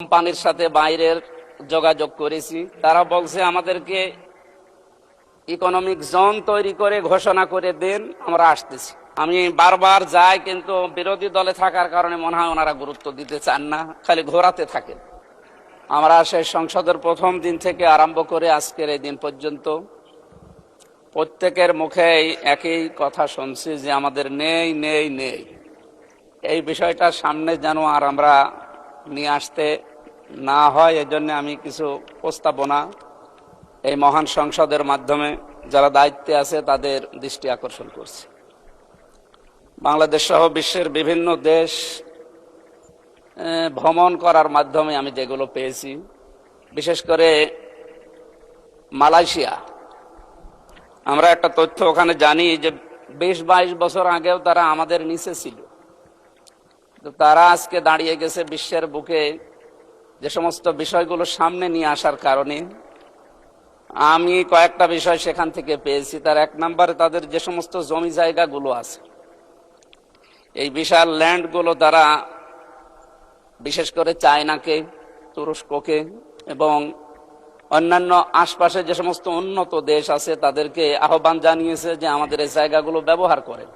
কোম্পানির সাথে বাইরের যোগাযোগ করেছি, তারা বলছে আমাদেরকে ইকোনমিক জোন তৈরি করে ঘোষণা করে দেন, আমরা আসতেছি। আমি বারবার যাই, কিন্তু বিরোধী দলে থাকার কারণে মনে হয় ওনারা গুরুত্ব দিতে চান না, খালি ঘোরাতে থাকেন। আমরা সেই সংসদের প্রথম দিন থেকে আরম্ভ করে আজকের এই দিন পর্যন্ত প্রত্যেকের মুখেই একই কথা শুনছি যে আমাদের নেই নেই নেই। এই বিষয়টা সামনে যেন আর আমরা নিয়ে আসতে না হয়, এজন্য আমি কিছু প্রস্তাবনা এই মহান সংসদের মাধ্যমে যারা দায়িত্বে আছে তাদের দৃষ্টি আকর্ষণ করছি। বাংলাদেশ সহ বিশ্বের বিভিন্ন দেশ ভ্রমণ করার মাধ্যমে আমি যেগুলো পেয়েছি, বিশেষ করে মালয়েশিয়া, আমরা একটা তথ্য ওখানে জানি যে 20-22 বছর আগেও তারা আমাদের নিচে ছিল, তারা আজকে দাঁড়িয়ে গেছে বিশ্বের বুকে যে সমস্ত বিষয়গুলো সামনে নিয়ে আসার কারণে। আমি কয়েকটা বিষয় সেখান থেকে পেয়েছি। তার এক নম্বরে তাদের যে সমস্ত জমি জায়গাগুলো আছে, এই বিশাল ল্যান্ডগুলো তারা বিশেষ করে চায়নাকে, তুরস্ককে এবং অন্যান্য আশপাশে যে সমস্ত উন্নত দেশ আছে তাদেরকে আহ্বান জানিয়েছে যে আমাদের এই জায়গাগুলো ব্যবহার করেন,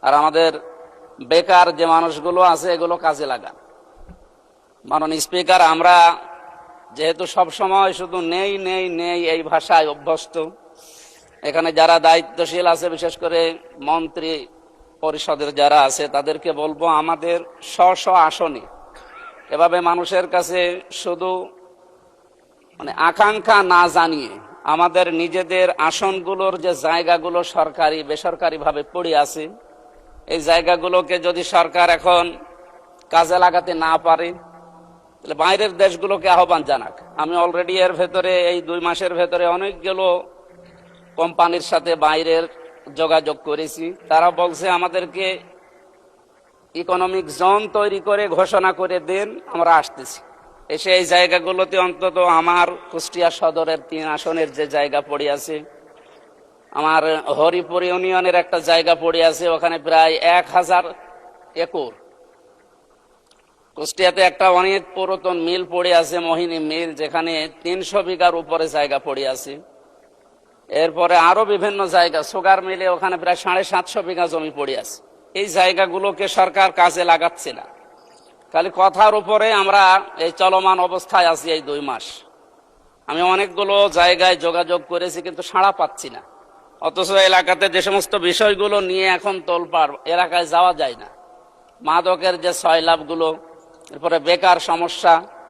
আর আমাদের বেকার যে মানুষগুলো আছে এগুলো কাজে লাগান। মাননীয় স্পিকার, আমরা যেহেতু সব সময় শুধু নেই নেই নেই এই ভাষায় অভ্যস্ত, এখানে যারা দায়িত্বশীল আছে, বিশেষ করে মন্ত্রী পরিষদের যারা আছে, তাদেরকে বলবো আমাদের স্ব আসনে এভাবে মানুষের কাছে শুধু আকাঙ্ক্ষা না জানিয়ে আমাদের নিজেদের আসনগুলোর যে জায়গাগুলো সরকারি বেসরকারি ভাবে পড়ে আছে, এই জায়গাগুলোকে যদি সরকার এখন কাজে লাগাতে না পারে, তাহলে বাইরের দেশগুলোকে আহ্বান জানাক। আমি অলরেডি এর ভেতরে এই 2 মাসের ভেতরে অনেকগুলো কোম্পানির সাথে বাইরের যোগাযোগ করেছি, তারা বলছে আমাদেরকে ইকোনমিক জোন তৈরি করে ঘোষণা করে দেন, আমরা আসতেছি। এসে এই জায়গাগুলোতে অন্তত আমার কুষ্টিয়া সদরের 3 আসনের যে জায়গা পড়ে আছে, আমার হরিপুর ইউনিয়নের একটা জায়গা পড়ে আছে, ওখানে প্রায় 1000 একর। কুষ্টিয়াতে একটা অনেক পুরাতন মিল পড়ে আছে, মোহিনী মিল, যেখানে 300 বিঘার উপরে জায়গা পড়ে আছে। এরপরে আরো বিভিন্ন জায়গা, সুগার মিলে ওখানে প্রায় 750 বিঘা জমি পড়ে আছে। এই জায়গাগুলোকে সরকার কাজে লাগাচ্ছে না, খালি কথার উপরে আমরা এই চলমান অবস্থায় আছি এই 2 মাস। আমি অনেকগুলো জায়গায় যোগাযোগ করেছি, কিন্তু সাড়া পাচ্ছি না। অথচ এলাকাতে যে সমস্ত বিষয়গুলো নিয়ে এখন তোলপাড়, এলাকায় যাওয়া যায় না। মাদকের যে সয়লাভগুলো, এরপরে বেকার সমস্যা,